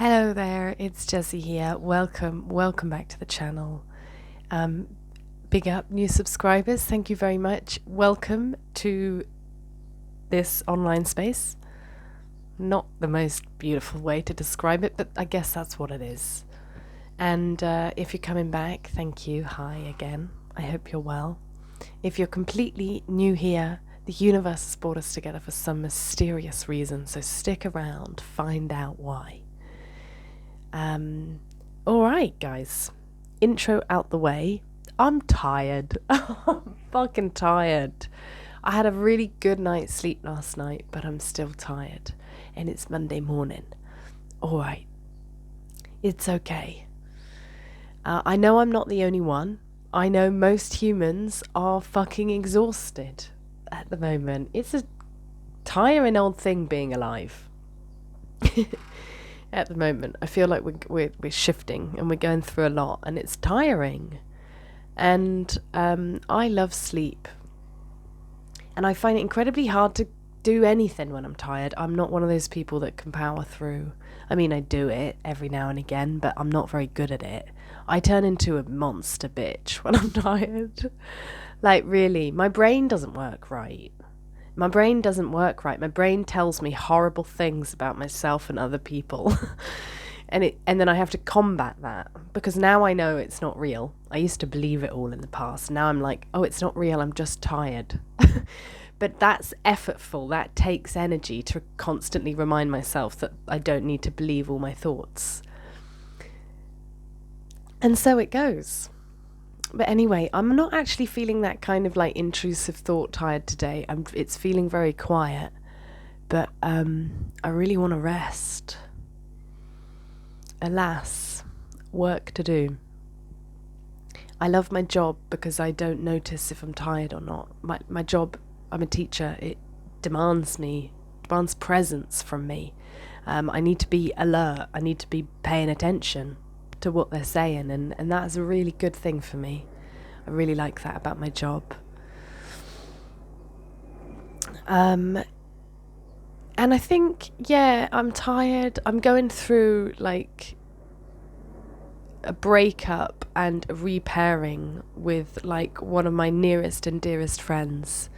Hello there, it's Jessie here. Welcome back to the channel. Big up new subscribers, thank you very much. Welcome to this online space. Not the most beautiful way to describe it, but I guess that's what it is. And if you're coming back, thank you. Hi again. I hope you're well. If you're completely new here, the universe has brought us together for some mysterious reason, so stick around, find out why. Alright guys, intro out the way. I'm tired. I'm fucking tired. I had a really good night's sleep last night, but I'm still tired. And it's Monday morning. Alright. It's okay. I know I'm not the only one. I know most humans are fucking exhausted at the moment. It's a tiring old thing being alive. At the moment, I feel like we're shifting and we're going through a lot, and it's tiring. And I love sleep, and I find it incredibly hard to do anything when I'm tired. I'm not one of those people that can power through. I mean, I do it every now and again, but I'm not very good at it. I turn into a monster bitch when I'm tired. Like, really, my brain doesn't work right. My brain doesn't work right. My brain tells me horrible things about myself and other people. and then I have to combat that, because now I know it's not real. I used to believe it all in the past. Now I'm like, oh, it's not real. I'm just tired. But that's effortful. That takes energy to constantly remind myself that I don't need to believe all my thoughts. And so it goes. But anyway, I'm not actually feeling that kind of like intrusive thought tired today. It's feeling very quiet, but I really want to rest. Alas, work to do. I love my job because I don't notice if I'm tired or not. My job, I'm a teacher, it demands presence from me. I need to be alert. I need to be paying attention to what they're saying, and that is a really good thing for me. I really like that about my job. And I think, yeah, I'm tired. I'm going through like a breakup and a repairing with like one of my nearest and dearest friends.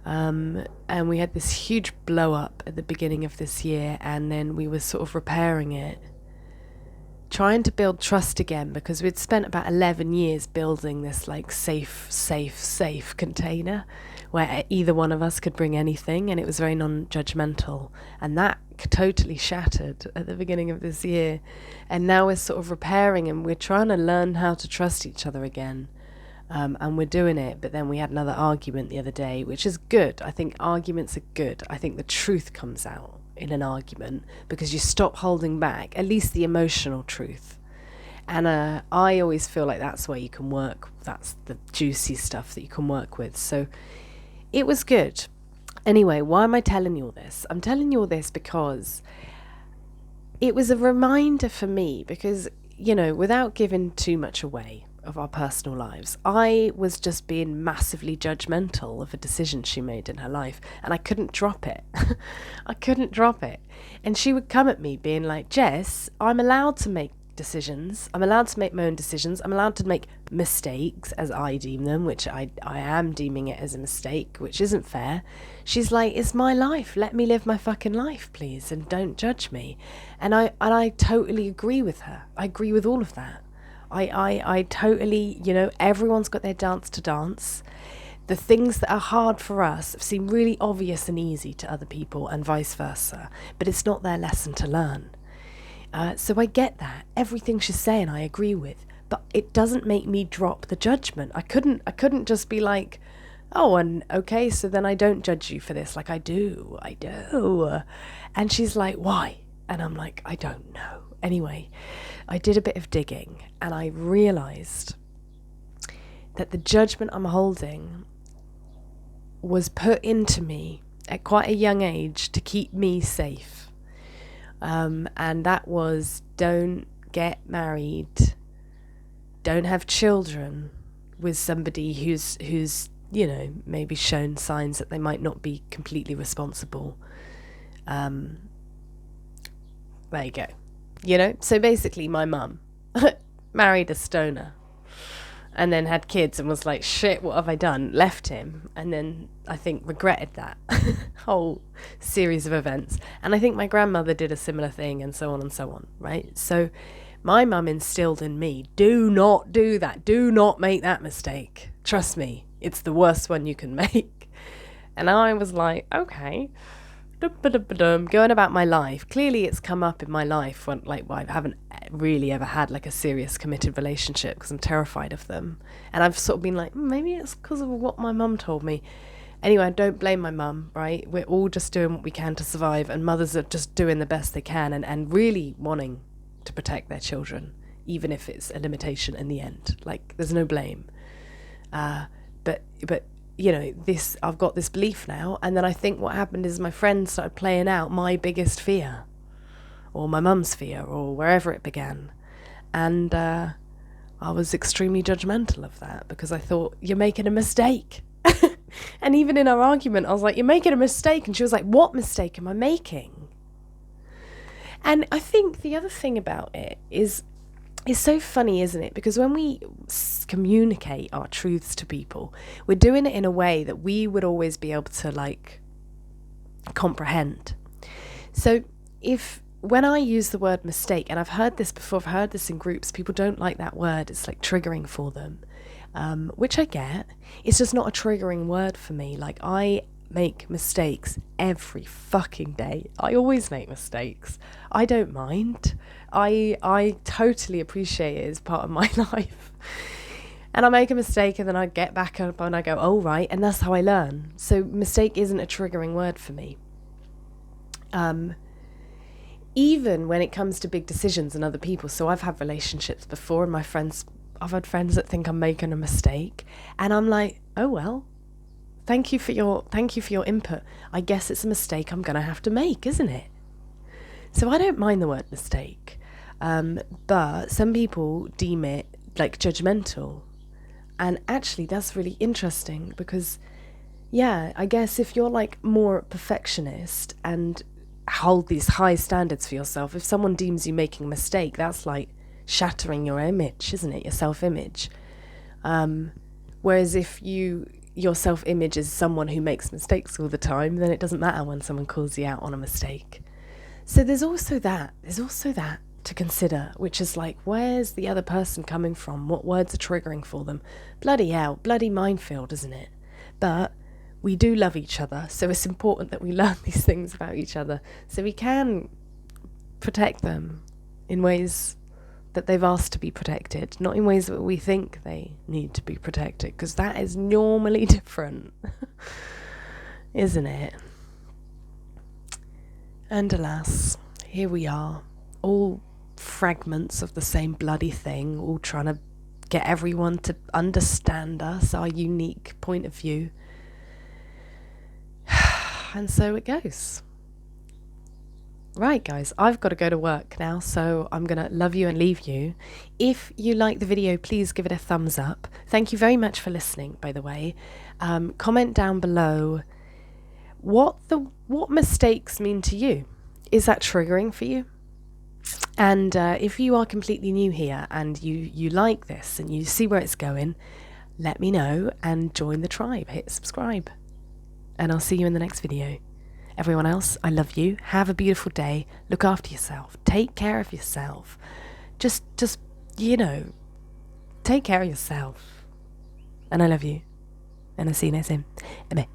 And we had this huge blow up at the beginning of this year, and then we were sort of repairing it, trying to build trust again, because we'd spent about 11 years building this like safe container where either one of us could bring anything, and it was very non-judgmental, and that totally shattered at the beginning of this year. And now we're sort of repairing, and we're trying to learn how to trust each other again, and we're doing it. But then we had another argument the other day, which is good. I think arguments are good. I think the truth comes out in an argument, because you stop holding back, at least the emotional truth. And I always feel like that's where you can work. That's the juicy stuff that you can work with. So it was good. Anyway, why am I telling you all this? I'm telling you all this because it was a reminder for me, because, you know, without giving too much away of our personal lives, I was just being massively judgmental of a decision she made in her life, and I couldn't drop it. I couldn't drop it. And she would come at me being like, Jess, I'm allowed to make decisions. I'm allowed to make my own decisions. I'm allowed to make mistakes, as I deem them, which I am deeming it as a mistake, which isn't fair. She's like, it's my life. Let me live my fucking life, please, and don't judge me. And I totally agree with her. I agree with all of that. I totally, you know, everyone's got their dance to dance. The things that are hard for us seem really obvious and easy to other people, and vice versa, but it's not their lesson to learn. So I get that. Everything she's saying I agree with, but it doesn't make me drop the judgment. I couldn't just be like, oh, and okay, so then I don't judge you for this. Like, I do. And she's like, why? And I'm like, I don't know. Anyway, I did a bit of digging, and I realised that the judgment I'm holding was put into me at quite a young age to keep me safe. And that was, don't get married, don't have children with somebody who's you know, maybe shown signs that they might not be completely responsible. There you go. you know? So basically my mum married a stoner and then had kids and was like, shit, what have I done? Left him. And then I think regretted that whole series of events. And I think my grandmother did a similar thing, and so on, right? So my mum instilled in me, do not do that. Do not make that mistake. Trust me, it's the worst one you can make. And I was like, okay, going about my life. Clearly it's come up in my life when, like, well, I haven't really ever had like a serious committed relationship because I'm terrified of them. And I've sort of been like, maybe it's because of what my mum told me. Anyway, I don't blame my mum, right? We're all just doing what we can to survive, and mothers are just doing the best they can and really wanting to protect their children, even if it's a limitation in the end. Like, there's no blame. But you know, this, I've got this belief now, and then I think what happened is my friends started playing out my biggest fear, or my mum's fear, or wherever it began. And I was extremely judgmental of that because I thought, you're making a mistake. And even in our argument, I was like, you're making a mistake. And she was like, what mistake am I making? And I think the other thing about it is, it's so funny, isn't it? Because when we communicate our truths to people, we're doing it in a way that we would always be able to, like, comprehend. So when I use the word mistake, and I've heard this before, I've heard this in groups, people don't like that word, it's like triggering for them, which I get. It's just not a triggering word for me. Like, I make mistakes every fucking day. I always make mistakes. I don't mind. I totally appreciate it as part of my life. And I make a mistake and then I get back up and I go, oh, right. And that's how I learn. So mistake isn't a triggering word for me. Even when it comes to big decisions and other people. So I've had relationships before, and I've had friends that think I'm making a mistake, and I'm like, oh well, thank you for your input. I guess it's a mistake I'm gonna have to make, isn't it? So I don't mind the word mistake, but some people deem it like judgmental, and actually that's really interesting because, yeah, I guess if you're like more perfectionist and hold these high standards for yourself, if someone deems you making a mistake, that's like shattering your image, isn't it? Your self-image. Whereas if your self-image is someone who makes mistakes all the time, then it doesn't matter when someone calls you out on a mistake. So there's also that to consider, which is like, where's the other person coming from? What words are triggering for them? Bloody hell, bloody minefield, isn't it? But we do love each other, so it's important that we learn these things about each other so we can protect them in ways that they've asked to be protected, not in ways that we think they need to be protected, because that is normally different, isn't it? And alas, here we are, all fragments of the same bloody thing, all trying to get everyone to understand us, our unique point of view. And so it goes. Right, guys, I've got to go to work now, so I'm going to love you and leave you. If you like the video, please give it a thumbs up. Thank you very much for listening, by the way. Comment down below what mistakes mean to you. Is that triggering for you? And if you are completely new here and you like this and you see where it's going, let me know and join the tribe. Hit subscribe. And I'll see you in the next video. Everyone else, I love you. Have a beautiful day. Look after yourself. Take care of yourself. Just, take care of yourself. And I love you. And I'll see you next time. Bye.